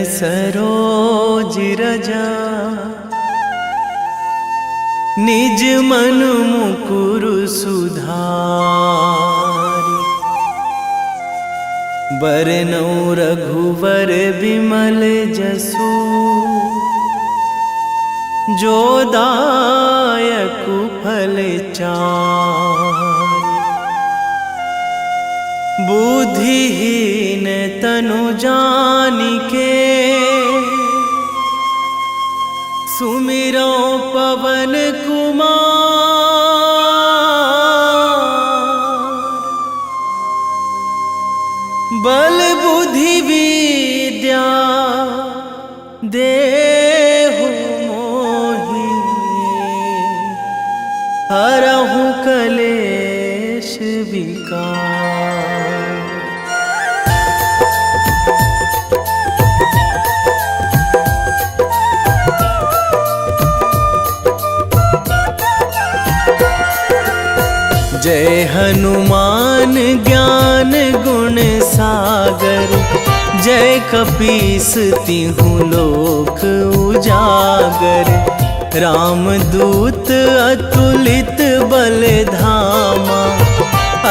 सरोज रजा निज मन मुकुर सुधारि। बरनौ रघुवर विमल जसु जो दायकु फल चारि। बुद्धिहीन तनु जानिके सुमिरो पवन कुमार। बल बुद्धि विद्या देहु मोहि हरहु कलेश विकार। जय हनुमान ज्ञान गुण सागर। जय कपीस तिहु लोक उजागर। रामदूत अतुलित बल धामा।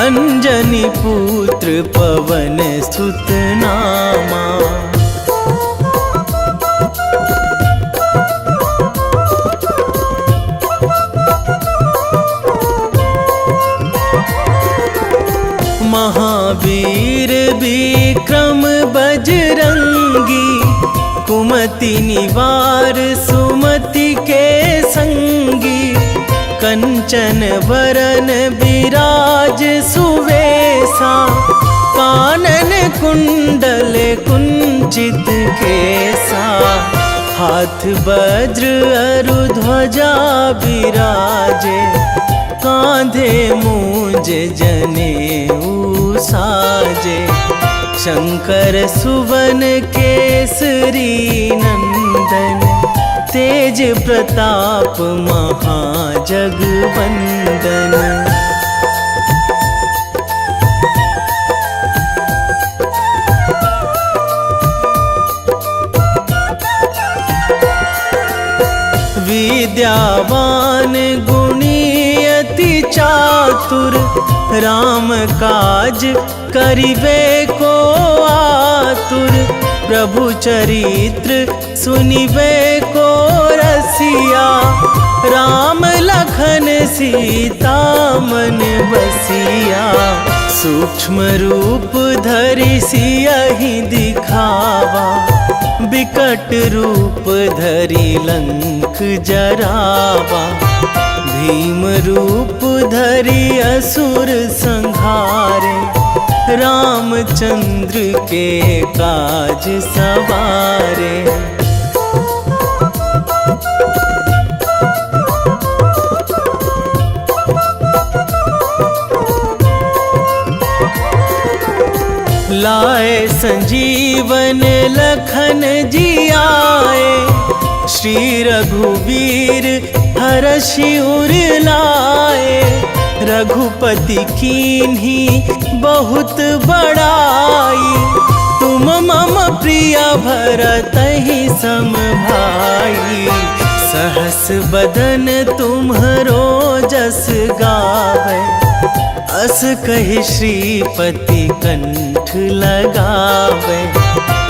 अंजनी पुत्र पवन सुत नामा। महावीर विक्रम बजरंगी। कुमति निवार सुमति के संगी। कंचन वरन विराज सुवेशा। कानन कुंडल कुंचित केसा। हाथ वज्र अरु ध्वजा विराजे। कांधे मूंज जनेऊ साजे। शंकर सुवन केसरी नंदन। तेज प्रताप महाजगवंदन। विद्यावान गुणी अति चातुर। राम काज करिबे को आतुर। प्रभु चरित्र सुनिबे को रसिया। राम लखन सीता मन बसिया। सूक्ष्म रूप धरि सियहि दिखावा। विकट रूप धरि लंक जरावा। भीम रूप धरि असुर संहारे। रामचंद्र के काज सवारे। लाए संजीवन लखन जियाए। श्री रघुवीर हरषि उर लाए। रघुपति कीन्ही बहुत बड़ाई। तुम मम प्रिय भरतहि सम भाई। सहस बदन तुम्हरो जस गावै। अस कहि श्रीपति कंठ लगावै।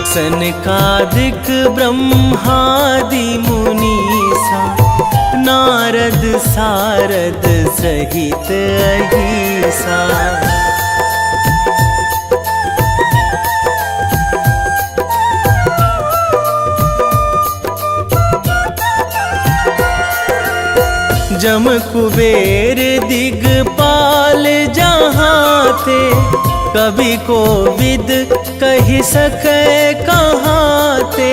सनकादिक ब्रह्मादि मुनीसा। नारद सारद सहित अहिसा। जम कुबेर दिगपाल जहाँ थे। कवि कोविद कहि सकै कहाँ ते।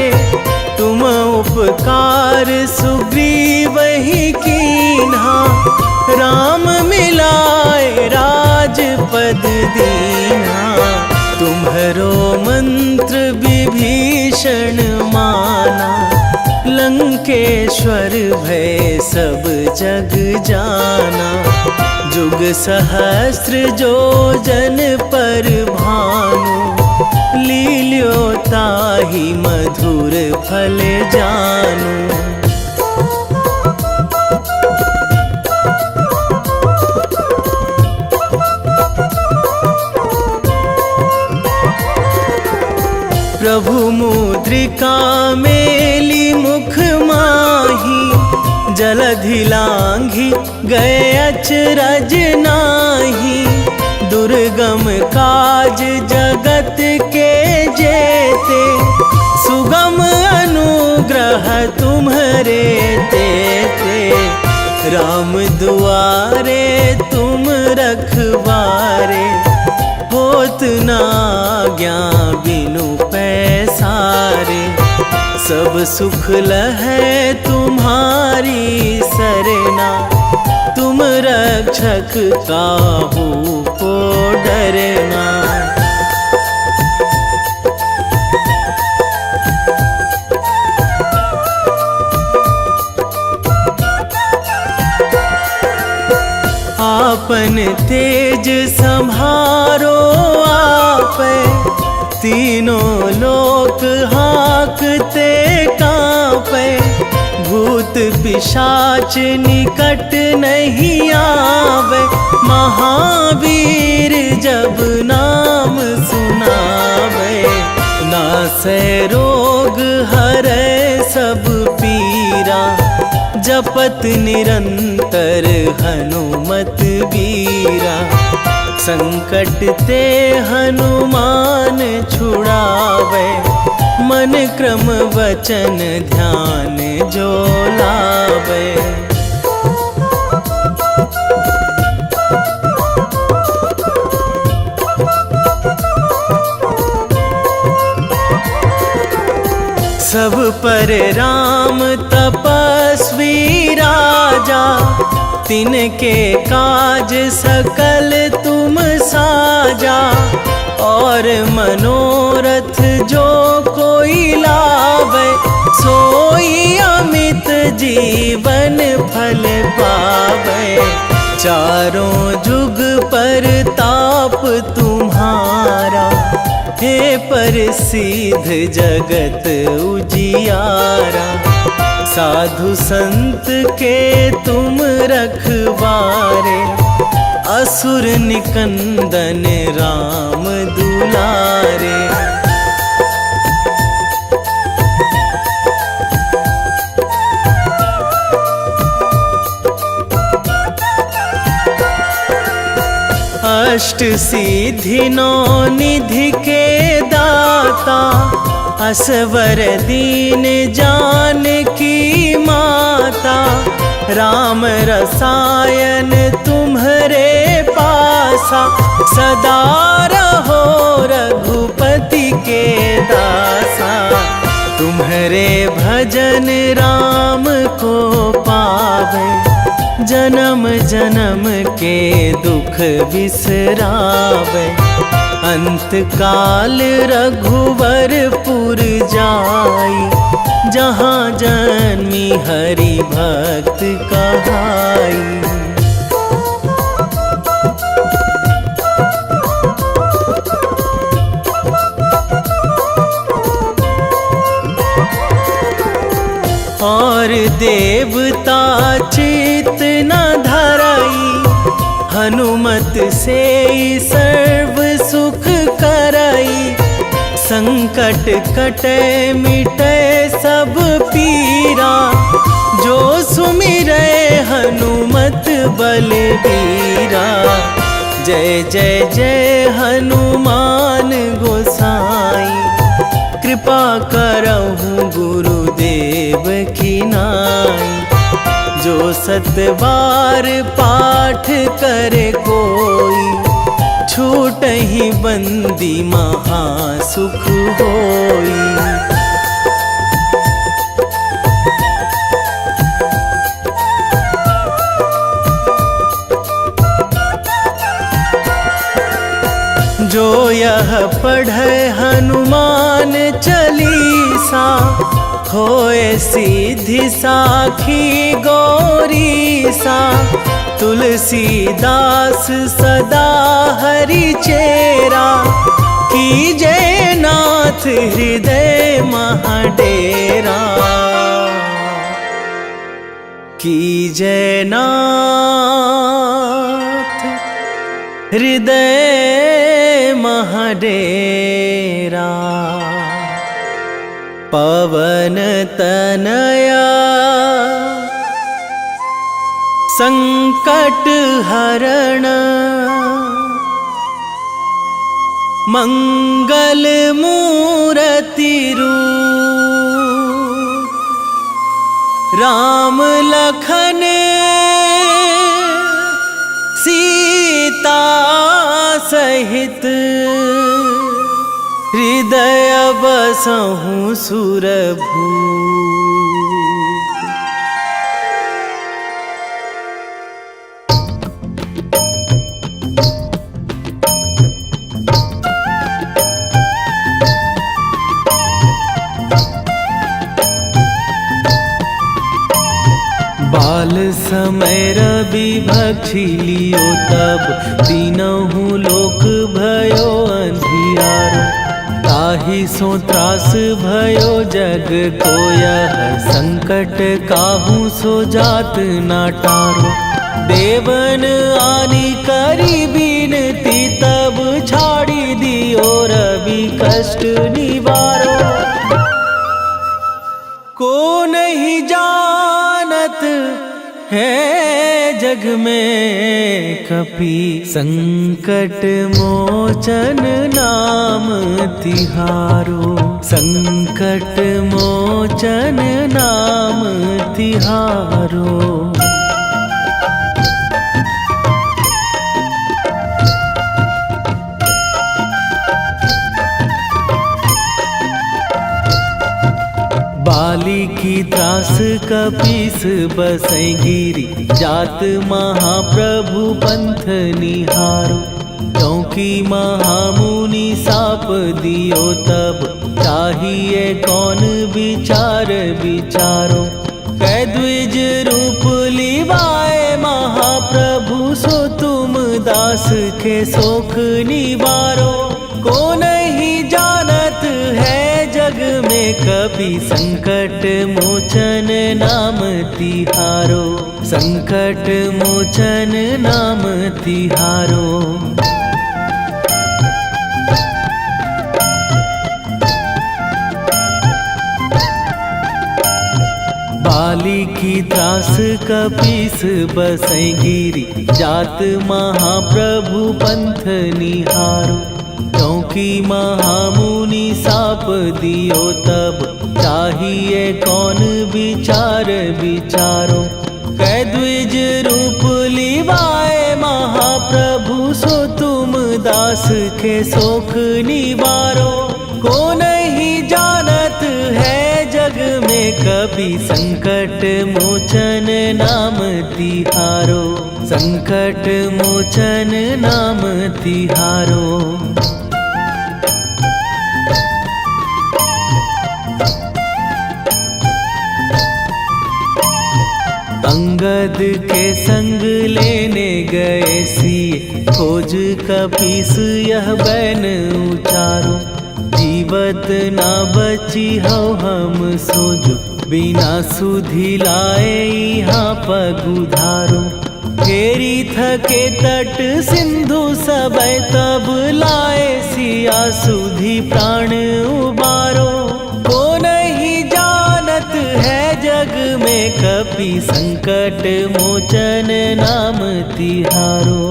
तुम उपकार सुग्रीवहि कीन्हा। राम मिलाए राजपद दीन्हा। तुम्हरो मंत्र विभीषण माना। लंकेश्वर भय सब जग जाना। जुग सहस्र जो जन पर भानु। लील्यो ताहि मधुर फल जानू। प्रभु मुद्रिका मेली मुख माही, जलधि लांघी गए अचरज नाही। दुर्गम काज जगत के जेते, सुगम अनुग्रह तुम्हरे तेते। राम दुआरे तुम रखवारे, होत ना आज्ञा बिनु पैसारे। सब सुख लहै तुम्हारी सरना, तुम रक्षक काहू को डरना। आपन तेज संभारो आपै, तीनों लोक हाकते कांपै। भूत पिशाच निकट नहीं आवे, महावीर जब नाम सुनावे। नासै रोग हरै सब पीरा, जपत निरंतर हनुमत बीरा। संकट ते हनुमान छुड़ावे, मन क्रम वचन ध्यान जो लावे। सब पर राम तपस्वी राजा, तिनके काज सकल तुम साजा। और मनोरथ जो कोई लावे, सोई अमित जीवन फल पावे। चारों जुग पर ताप तुम्हारा, हे प्रसिद्ध जगत उजियारा। साधु संत के तुम रखवारे, असुर निकंदन राम दुलारे। अष्ट सिद्धि नौ निधि के दाता, असवर दीन जानकी माता। राम रसायन तुम्हरे पासा, सदा रहो रघुपति के दासा। तुम्हरे भजन राम को पावे, जन्म जन्म के दुख बिसरावे। अंत काल रघुवरपुर जाई, जहाँ जन्मी हरि भक्त कहाई। और देवता चित न धराई, हनुमत से सर्व सुख कराई। संकट कटे मिटे सब पीरा, जो सुमिरै हनुमत बलबीरा। जय जय जय हनुमान गोसाई, कृपा करहु गुरुदेव की नाई। जो सतबार पाठ करे कोई, छूटहि बंदी महासुख होई। जो यह पढ़े हनुमान चालीसा, होए सीधी साखी गौरीसा। तुलसीदास सदा हरि चेरा, कीजे नाथ हृदय महाडेरा, कीजे नाथ हृदय महाडेरा। पवन तनया संकट हरण, मंगल मूर्ति रूप, राम लखन सीता सहित, हृदय बसहु सुरभूप। बाल समय रवि भक्षी लियो तब, तीनहु लोक भयो अंधियारो। ताहि सो त्रास भयो जग को यह, संकट काहू सो जात ना टारो। देवन आनी करी बिनती तब, छाड़ी दियो रवि कष्ट निवारो। को नहीं जानत है जग में कपि, संकट मोचन नाम तिहारो। संकट मोचन नाम तिहारो। बाली की त्रास कपीस बसै गिरी, जात महाप्रभु पंथ निहारो। क्योंकि महामुनि साप दियो तब, चाहिए कौन विचार विचारो। कै द्विज रूप लिवाए महाप्रभु, सो तुम दास के शोक निवारो। को नहीं जानत है जग में कपि, संकट मोचन नाम तिहारो। संकट मोचन नाम तिहारो। बाली की त्रास कपीस बसै गिरी, जात महाप्रभु पंथ निहारो। क्योंकि महामुनि साप दियो तब, चाहिए कौन विचार विचारो। कै द्विज रूप लिवाए महाप्रभु, सो तुम दास के शोक निवारो। को नहीं जानत है जग में कपि, संकट मोचन नाम तिहारो। संकट मोचन नाम तिहारो। अंगद के संग लेने गए सिए, खोज कपीस यह बैन उचारो। जीवत ना बची हो हम सोजो, बिना सुधि लाए यहाँ पगुधारो। फेरी थके तट सिंधु सबय, तब लाए सिया सुधि प्राण उबारो। को नहीं जानत है जग में कपि, संकट मोचन नाम तिहारो।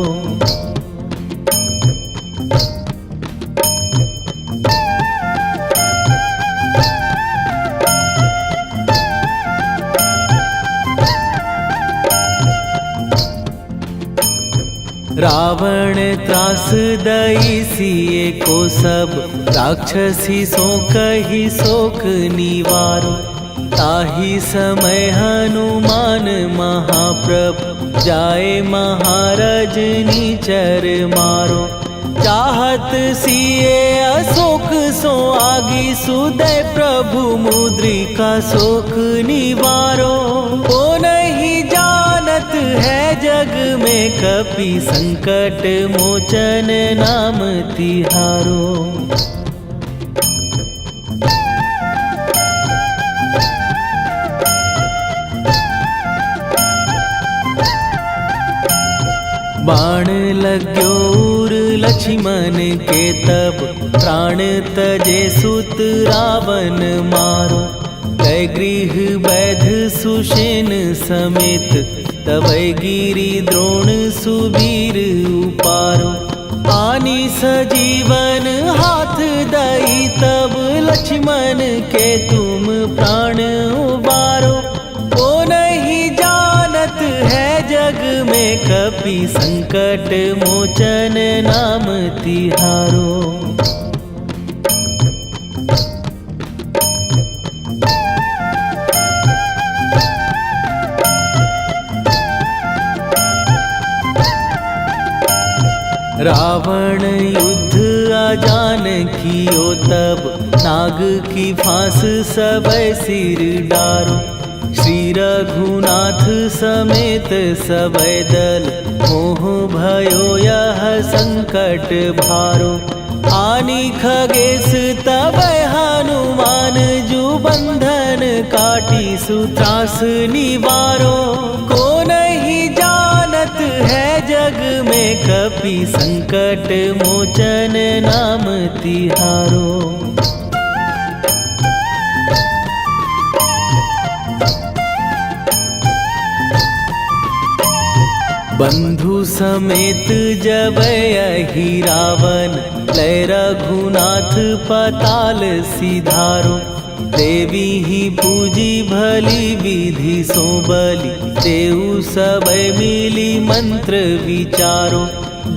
रावण त्रास दई सिए को सब, राक्षसी सो कही शोक निवारो। ताहि समय हनुमान महाप्रभु, जाए महाराज नीचर मारो। चाहत सिए अशोक सो आगी, सुदय प्रभु मुद्रिका शोक निवारो। को नहीं जानत है जग में कपि संकट मोचन नाम तिहारो। बाण लग्यो उर लक्ष्मण के तब प्राण तजे सुत रावण मारो। कै गृह वैध सुषेण समेत तबै गिरि द्रोण सुबीर उपारो। आनी सजीवन हाथ दई तब लक्ष्मण के तुम प्राण उबारो। ओ नहीं जानत है जग में कपि संकट मोचन नाम तिहारो। रावण युद्ध आजान कियो तब नाग की फांस सबै सिर डारो। श्री रघुनाथ समेत सबै दल मोह भयो यह संकट भारो। आनी खगेश तबै हनुमान जु बंधन काटी सुत्रास निवारो। को नहीं जानत है जग में कपि संकट मोचन नाम तिहारो। बंधु समेत जबै अहि रावण लय रघुनाथ पताल सिधारो। देवी ही पूजी भली विधि सो बलि तेउ सबै मिली मंत्र विचारो।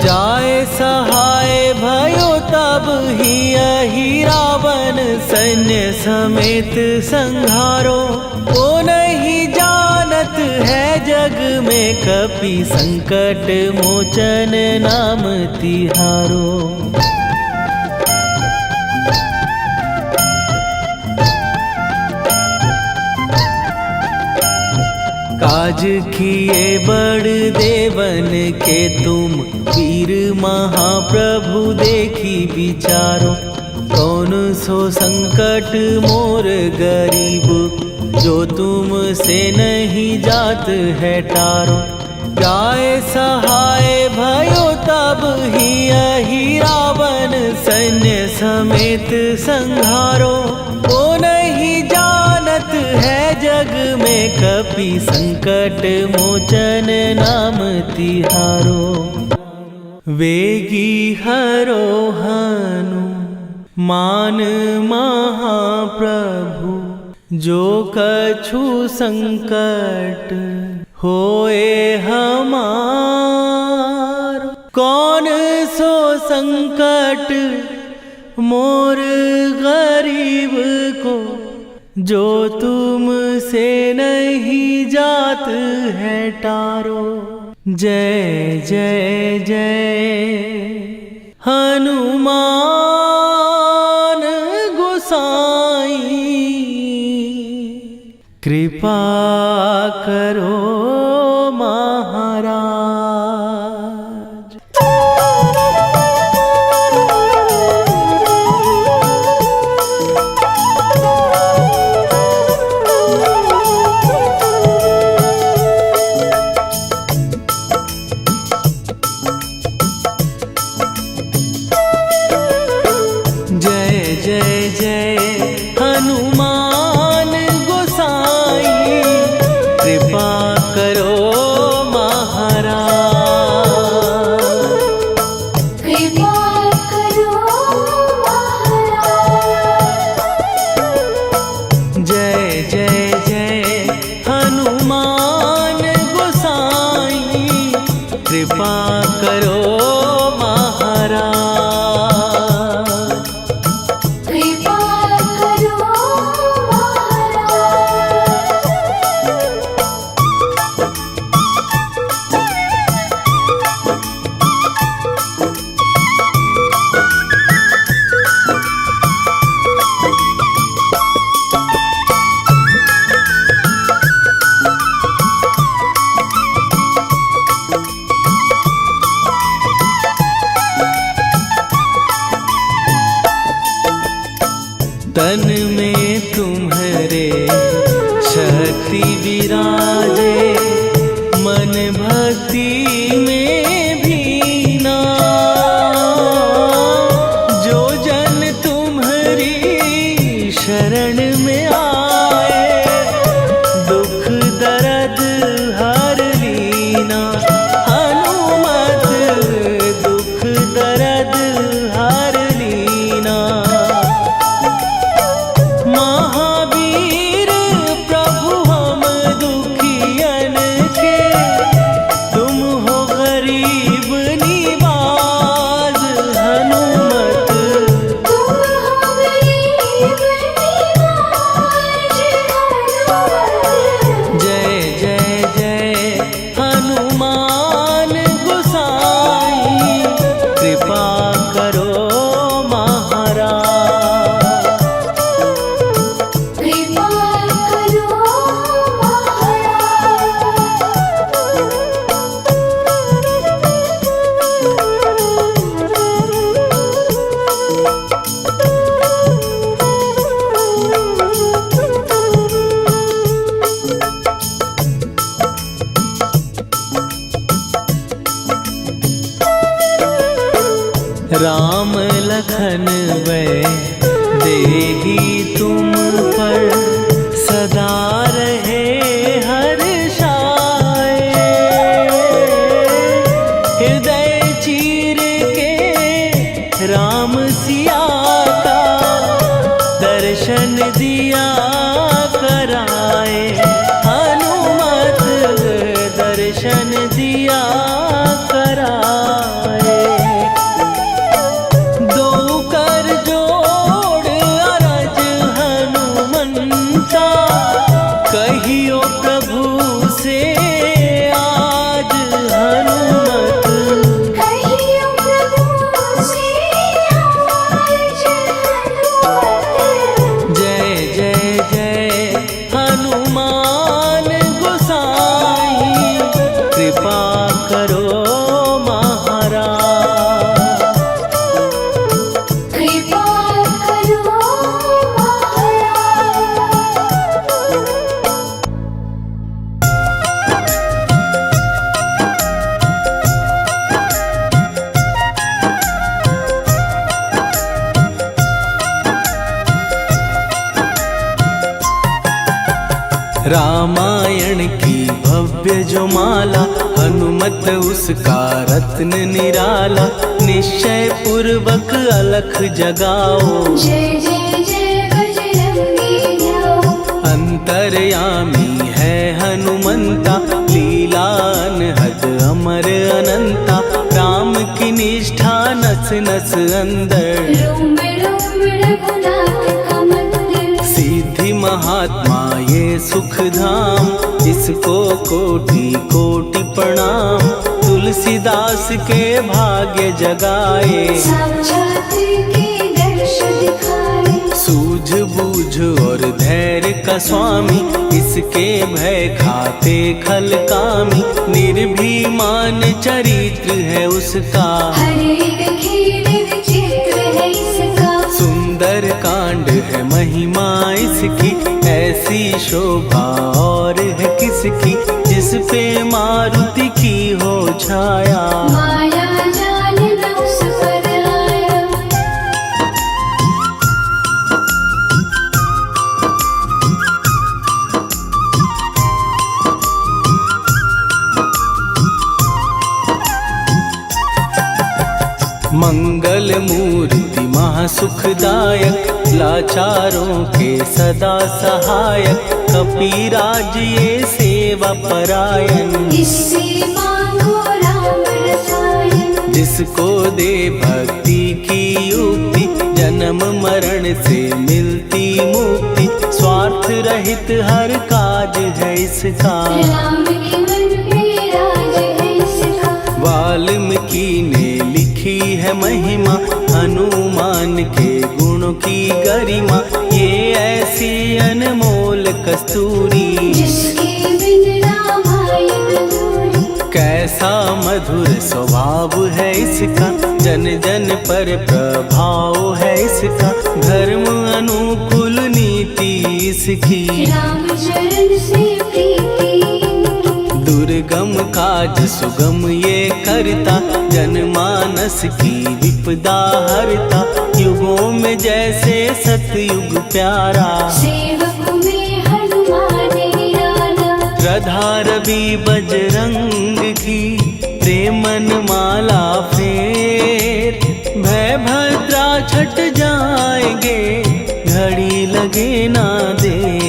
जाय सहाय भयो तब ही अहि रावण सैन्य समेत संहारो। ओ नहीं जानत है जग में कपि संकट मोचन नाम तिहारो। काज किए बड़ देवन के तुम वीर महाप्रभु देखी विचारो। कौन सो संकट मोर गरीब जो तुम से नहीं जात है टारो। जाय सहाय भयो तब ही अहि रावण सैन्य समेत संहारो। ओ नहीं जानत है जग में कपि संकट मोचन नाम तिहारो। वेगी हरो हनु मान महाप्रभु जो कछु संकट होए हमार। कौन सो संकट मोर गरीब को जो तुम से नहीं जात है टारो। जय जय जय हनुमान गोसाई कृपा करो महाराज। कृपा कर लखन वै देही तुम पर सदा रहे हर्षाए। हृदय चीर के राम सिया का दर्शन दिया कराए। हनुमत दर्शन दिया कराए। दो कर जोड़ अरज हनुमंता कहियो प्रभु से आज हनुमत। कहियो प्रभु से आज हनुमत। जय जय जय हनुमान गोसाई कृपा करो महाराज। कृपा करो महाराज। रामायण की भव्य जो माला हनुमत उसका रत्न निराला। निश्चय पूर्वक अलख जगाओ जय जय जय बजरंगी जाओ। अंतर्यामी है हनुमंता लीला अनहद अमर अनंता। राम की निष्ठा नस नस अंदर रोम रोम रघुनाथ का मंदिर। सिद्धि महात्मा ये सुख धाम इसको कोटि कोटि प्रणाम। तुलसीदास के भाग्य जगाए साक्षात के दर्श दिखाए। सूझ बूझ और धैर्य का स्वामी इसके भय खाते खल कामी। निर्भीमान चरित्र है उसका हर एक खेल विचित्र है इसका। सुंदर कांड है महिमा इसकी। ऐसी शोभा और है किसकी जिस पे मारुति की हो छाया। माया जाल न उस पर आया। मंगल मूर्ति महासुखदायक लाचारों के सदा सहायक। कपीराज ये सेवा परायण इससे मांगो राम रसायन। जिसको दे भक्ति की युक्ति जन्म मरण से मिलती मुक्ति। स्वार्थ रहित हर काज है इसका राम के मन पे राज है इसका। वाल्मीकि ने लिखी है महिमा हनुमान के गुणों की गरिमा। ये ऐसी अनमोल कस्तूरी जिसके बिन रामायण अधूरी। कैसा मधुर स्वभाव है इसका जन जन पर प्रभाव है इसका। धर्म अनुकूल नीति इसकी राम चरण से प्रीति। दुर्गम काज सुगम ये करता जनमानस की विपदा हरता। युगों में जैसे सतयुग प्यारा सेवक में हनुमान निराला। श्रद्धा रवि बजरंग की प्रेमन माला फेर। भय भद्रा छट जाएंगे घड़ी लगे ना देर।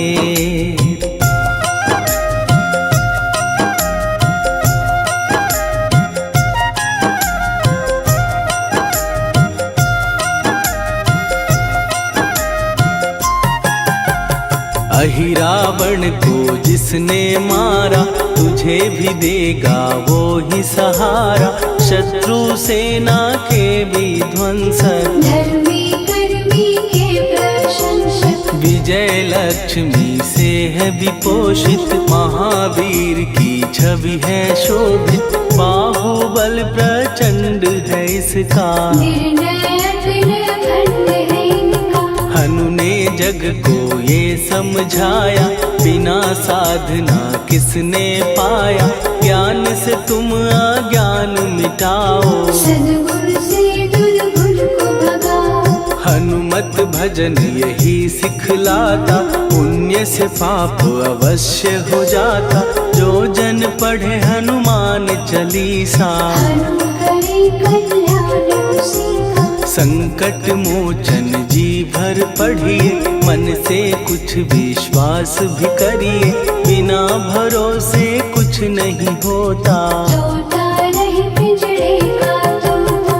अहिरावण को जिसने मारा तुझे भी देगा वो ही सहारा। शत्रु सेना के विध्वंसक धर्मी कर्मी के प्रशंसक। विजय लक्ष्मी से है विपोषित। महावीर की छवि है शोभित। बाहुबल प्रचंड है इसका निर्णय अखंड है इनका। हनु ने जग को ये समझाया बिना साधना किसने पाया। ज्ञान से तुम अज्ञान मिटाओ सद्गुण से दुर्गुण को भगाओ। हनुमत भजन यही सिखलाता, पुण्य से पाप अवश्य हो जाता। जो जन पढ़े हनुमान चालीसा, हनुम करे कल्याण उसी का। संकट मोचन जी भर पढ़िए, मन से कुछ विश्वास भी करिए। बिना भरोसे कुछ नहीं होता, तोता रहे पिंजरे का तोता।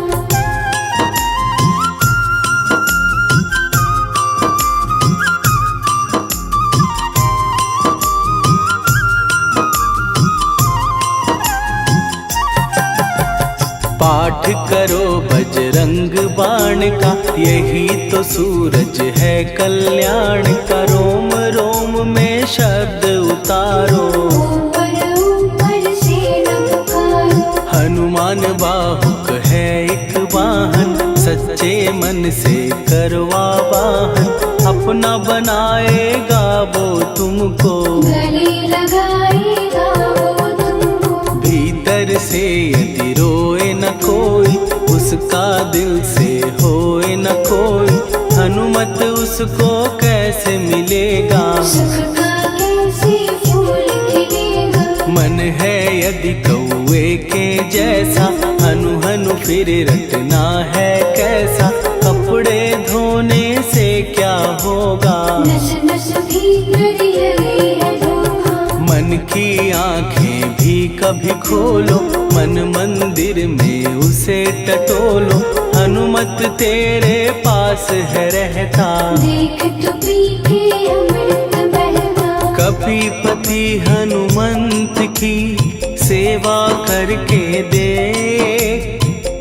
पाठ करो बजरंग बाण का, यही तो सूरज है कल्याण का। रोम रोम में शब्द उतारो, ऊपर ऊपर से न पुकारो। हनुमान बाहुक है एक वाहन, सच्चे मन से करवा वाहन। अपना बनाएगा वो तुमको, गले लगाएगा वो तुमको। भीतर से यदि रोए न कोई, उसका दिल से होए न कोई। हनुमत उसको कैसे मिलेगा, सुख का कैसे फूल खिलेगा। मन है यदि कौए के जैसा, हनु हनु फिर रटना है कैसा। कपड़े धोने से क्या होगा, नस नस भीतर लगी है धोखा। मन की आंखें भी कभी खोलो, मन मंदिर में उसे टटोलो। हनुमत तेरे पास है रहता, देख तो पी के अमृत बहता। कपीपति हनुमंत की सेवा करके दे,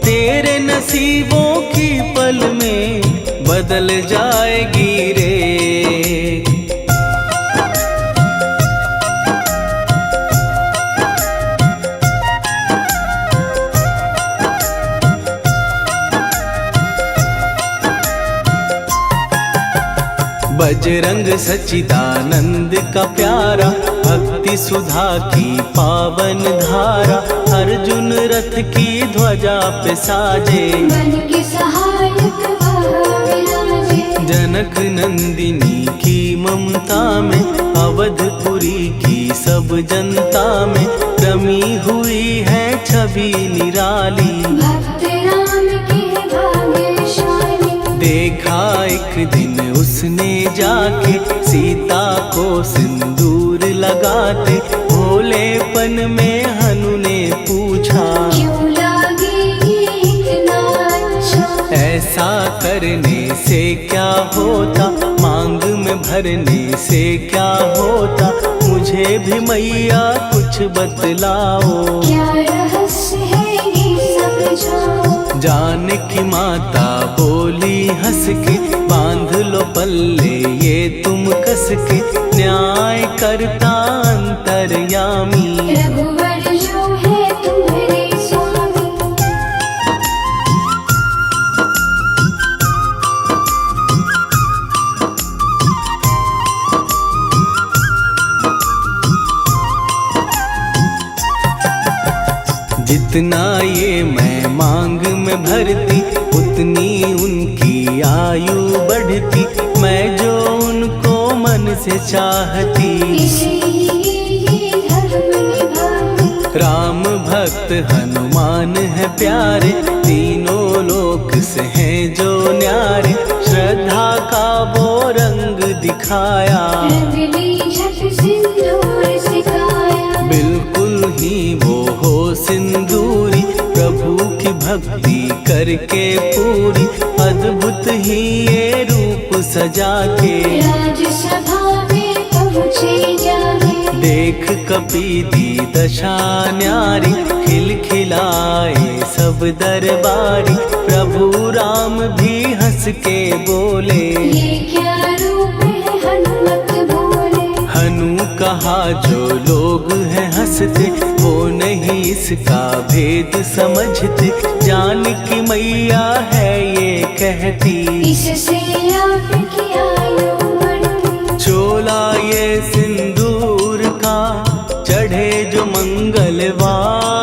तेरे नसीबों की पल में बदल जाएगी रे। बजरंग सच्चिदानंद का प्यारा, भक्ति सुधा की पावन धारा। अर्जुन रथ की ध्वजा पे साजे, मन के सहायक वह विराजे। जनक नंदिनी की ममता में, अवधपुरी की सब जनता में रमी हुई है छवि निराली। भक्त राम के भाग्यशाली, देखा एक दिन उसने जाके सीता को सिंदूर लगाते। भोलेपन में हनु ने पूछा, क्यों लागे ये इतना अच्छा। ऐसा करने से क्या होता, मांग में भरने से क्या होता। मुझे भी मैया कुछ बतलाओ, क्या रहस्य है ये समझाओ। जानकी माता बोली हंस के, बांध लो पल्ले ये तुम कस के। न्याय करता अंतर्यामी, रघुवर जो है तुम्हारे स्वामी। जितना ये मैं मांग में भरती, उतनी उनकी आयु बढ़ती। मैं जो उनको मन से चाहती, इसलिए ये धर्म निभाती। राम भक्त हनुमान है प्यारे, तीनों लोक से हैं जो न्यारे। श्रद्धा का वो रंग दिखाया, रंगली झट सिंदूर सिखाया। बिल्कुल ही वो हो सिंदूरी, प्रभु की भक्ति करके पूरी। अद्भुत ही ये रूप सजा के, राजसभा में पहुँचे जाके। देख कपीदी दशा न्यारी, खिलखिलाए सब दरबारी। प्रभु राम भी हंस के बोले, ये क्या रूप है हनुमत बोले। हनु कहा जो लोग हैं हंसते, वो नहीं इसका भेद समझते। जानकी मैया है ये कहती, इससे आपकी आयु बढ़ती। चोला ये सिंदूर का चढ़े जो मंगलवार।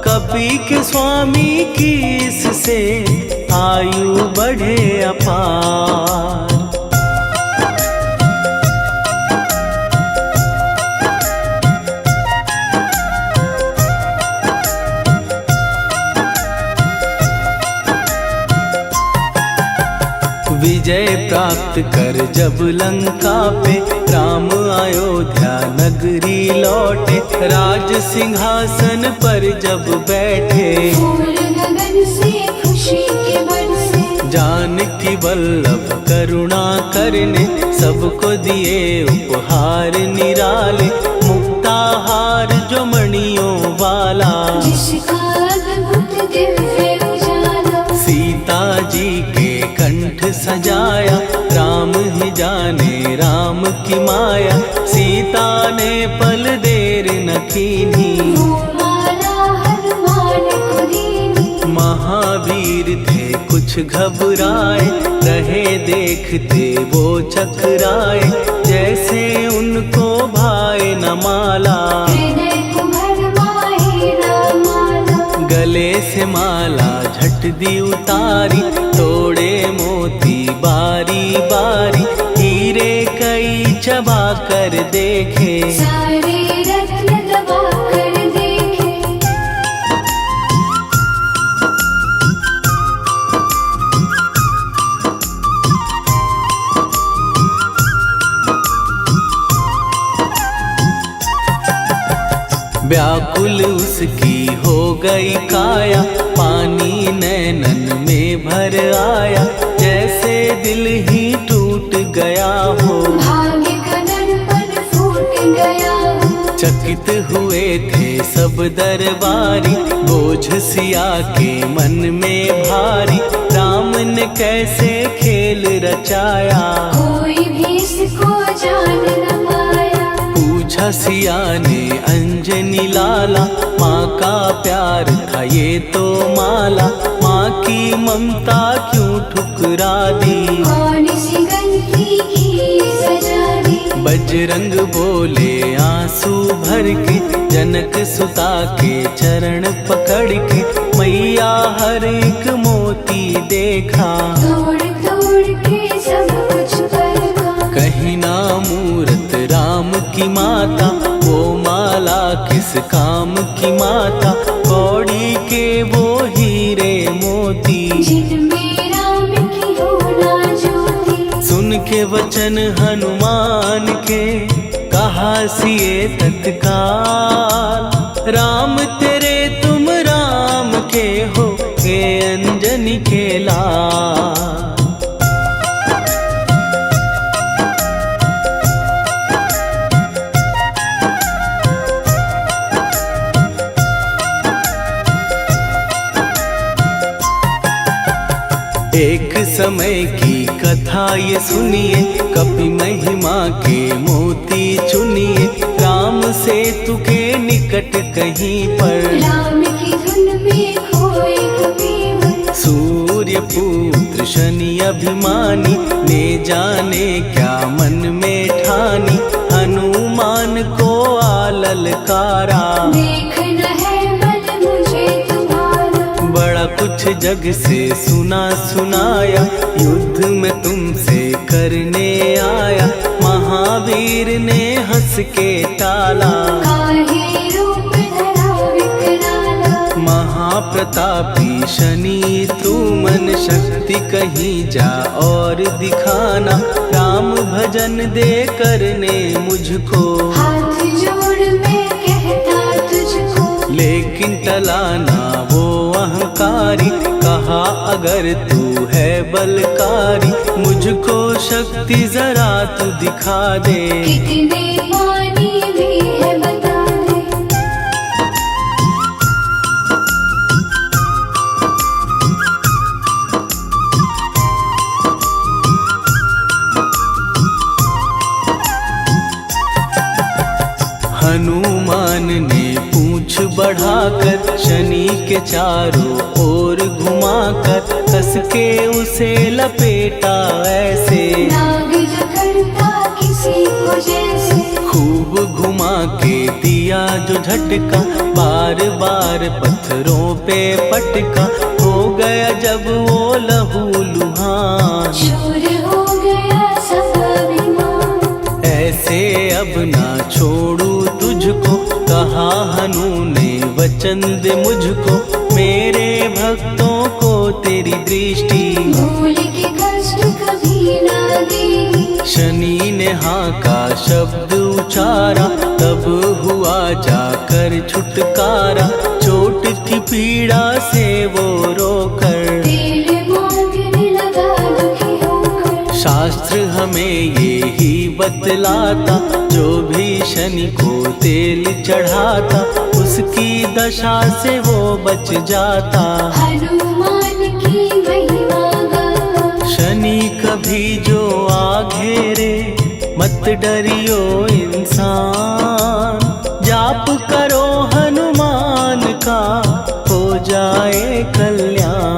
कपी के स्वामी की इससे आयु बढ़े अपार। विजय प्राप्त कर जब लंका पे राम अयोध्या नगरी लौटे, राज सिंहासन पर जब बैठे, फूल गगन से खुशी के बरसे, जानकी वल्लभ करुणा करने सबको दिए उपहार निराले, मुक्ताहार जो मणियों वाला, जिसका अद्भुत दिव्य उजाला, सीता जी के कंठ सजाया, राम ही जाने राम की माया, सीता ने पल देर न कीन्ही, वो माला हनुमान को दीनी। महावीर थे कुछ घबराए, रहे देखते वो चकराए, जैसे उनको भाए न माला, हृदय को भरमाए न माला, गले से माला झट दी उतारी, तोड़े मोती बारी बारी, हीरे कई चबा कर देखे, सारे रत्न दबा कर देखे। व्याकुल उसकी हो गई काया, पानी नैनन में भर आया, जैसे दिल ही टूट गया हो, भाग्य का दर्पण फूट गया हो, चकित हुए थे सब दरबारी, बोझ सिया के मन में भारी, राम ने कैसे खेल रचाया, कोई भी इसको जान न पाया। पूछा सिया ने अंजनी लाला, माँ का प्यार था ये तो माला, माँ की ममता क्यों ठुकरा दी, कौन सी गलती की सजा दी। बजरंग बोले आंसू भर के, जनक सुता के चरण पकड़ के, मैया हर एक मोती देखा, तोड़ तोड़ के सब कुछ परखा। कहीं ना मूरत राम की माता, वो माला किस काम की माता, कौड़ी के वो हीरे मोती, जिनमें राम की हो ना ज्योति। सुन के वचन हनुमान के, कहा सिए तत्काल, राम तेरे तुम राम के हो, के अंजनी के लाल। एक समय की कथा ये सुनिए, कपि महिमा के मोती चुनिए, राम सेतु के निकट कहीं पर, राम की धुन में खोए कबीर। सूर्य पुत्र शनि अभिमानी, ने जाने क्या मन में ठानी, हनुमान को आललकारा, देखना है बल मुझे तुम्हारा। बड़ा कुछ जग से सुना सुनाया, युद्ध में तुमसे करने आया, महावीर ने हंस के टाला, काहे रूप धरा विकराला। महाप्रतापी शनि तू मन शक्ति कहीं जा और दिखाना, राम भजन दे करने मुझको, हाथ जोड़ मैं कहता तुझको। लेकिन टलाना वो अहंकारी, कहा अगर तू है बलकारी, मुझको शक्ति जरा तू दिखा दे, कितने पानी भी है बता दे। हनुमान ने पूंछ बढ़ाकर, शनि के चारों ओर घुमाकर, कस के उसे लपेटा ऐसे, नाग जो करता किसी को जैसे। खूब घुमा के दिया जो झटका, बार बार पत्थरों पे पटका, हो गया जब वो लहू लुहान, चूर हो गया सब अभिमान। ऐसे अब ना छोड़ू तुझको, कहा हनु ने वचन दे मुझको। मेरे भक्तों को तेरी दृष्टि, भूल के कष्ट कभी ना देगी। शनि ने हाँ का शब्द उचारा, तब हुआ जाकर छुटकारा। चोट की पीड़ा से वो रोकर, तेल मांगने लगा दुखी होकर। शास्त्र हमें ये ही बतलाता, जो भी शनि को तेल चढ़ाता, उसकी दशा से वो बच जाता। हनुमान की महिमा गाता। शनि कभी जो आ घेरे, मत डरियो इंसान। जाप करो हनुमान का, हो जाए कल्याण।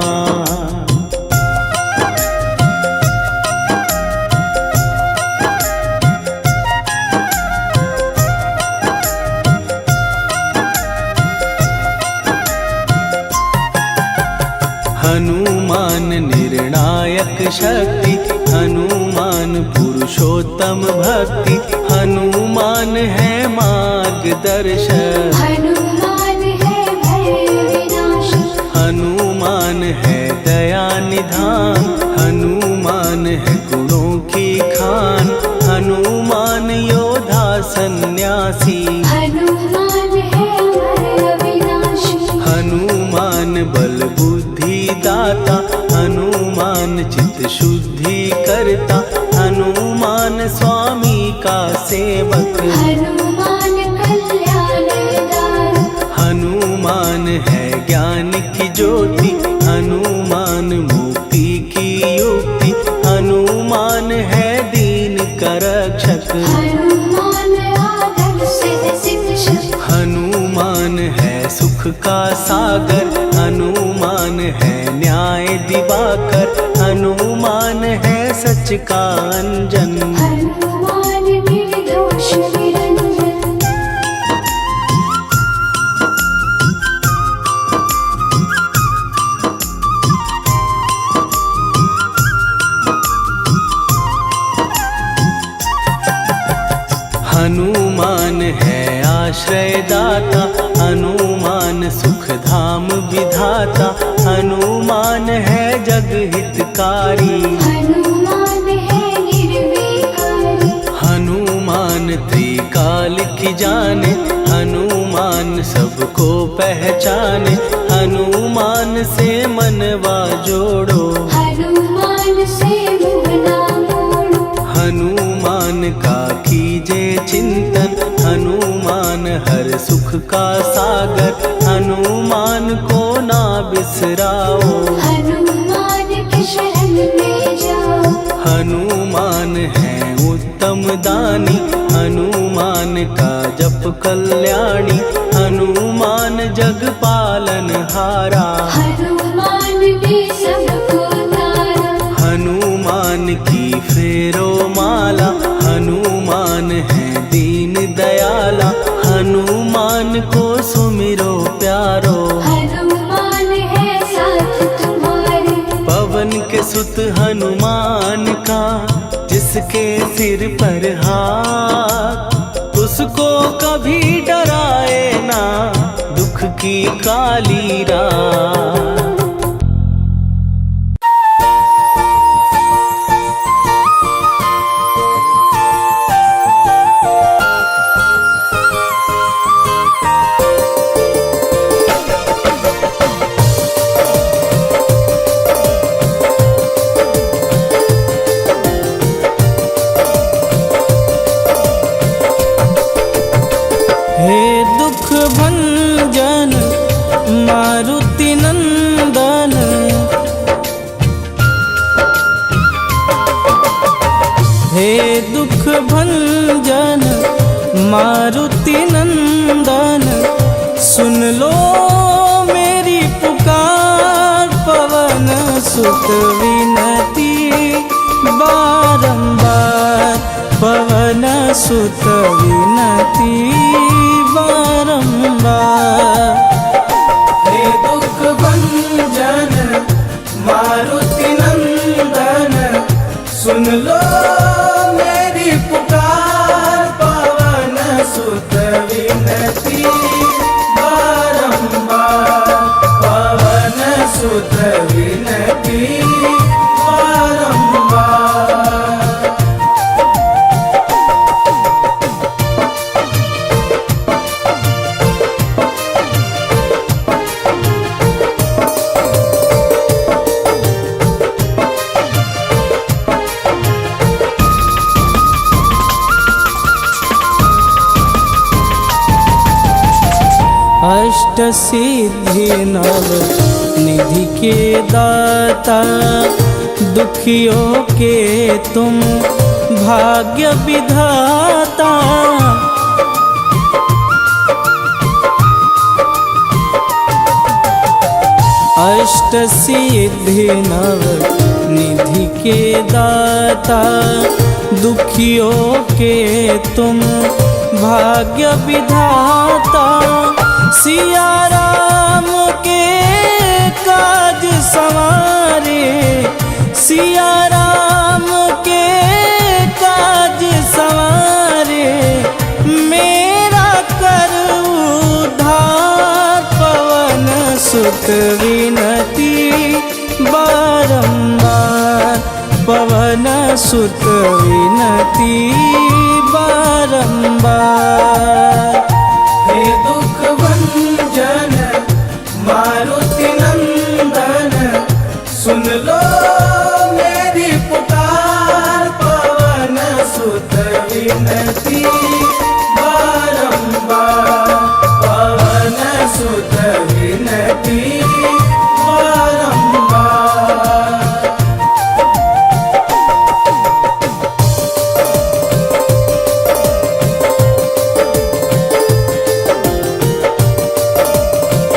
हनुमान निर्णायक शक्ति, हनुमान पुरुषोत्तम भक्ति। हनुमान है मार्गदर्शक, हनुमान है भय विनाशक। हनुमान है दया निधान। हनुमान है गुणों की खान, हनुमान योद्धा सन्यासी। हनुमान है भय विनाशी। हनुमान बल बुद्धि दाता, हनुमान चित्त शुद्धि करता। हनुमान स्वामी का सेवक, हनुमान कल्याणदायक। हनुमान है ज्ञान की ज्योति। हनुमान मुक्ति की युक्ति, हनुमान है दीन का रक्षक। हनुमान आदर से शिक्षक। हनुमान है सुख का सागर, हनुमान है न्याय दिवाकर। हनुमान है सच का अंजन, हनुमान निर्दोष निरंजन। हनुमान है आश्रय दाता, हनुमान सुख धाम विधाता। हनुमान है जग हितकारी, हनुमान है निर्विकारी। हनुमान त्रिकाल की जाने। हनुमान सबको पहचाने, हनुमान से मनवा जोड़ो। हनुमान से मुँह ना मोड़ो। हनुमान का कीजे चिंतन, हनुमान हर सुख का सागर। हनुमान को ना बिसराओ, हनुमान के शरण में जाओ। हनुमान है उत्तम दानी, हनुमान का जप कल्याणी। हनुमान जग पालन हारा, हनुमान ने सबको तारा। हनुमान की फेरो माला। हनुमान है दीन दयाला, हनुमान को सुमिरो प्यारो। हनुमान है साथ तुम्हारे। पवन के सुत हनुमान का, जिसके सिर पर हाथ, उसको कभी डराए ना दुख की काली रात। हे दुख भंजन मारुति नंदन, हे दुख भंजन मारुति नंदन। सुन लो मेरी पुकार, पवन सुत विनती बारंबार। पवन सुत विनती बारंबार। हे दुख भंजन सुत विनती बारंबार, पवन सुत विनती बारंबार। अष्ट सिद्धि नव निधि के दाता, दुखियों के तुम भाग्य विधाता। अष्ट सिद्धि नव निधि के दाता, दुखियों के तुम भाग्य विधाता। सिया राम के काज संवारे, सिया राम के काज संवारे, मेरा कर उद्धार। पवन सुत विनती बारंबार, पवन सुत विनती बारंबार।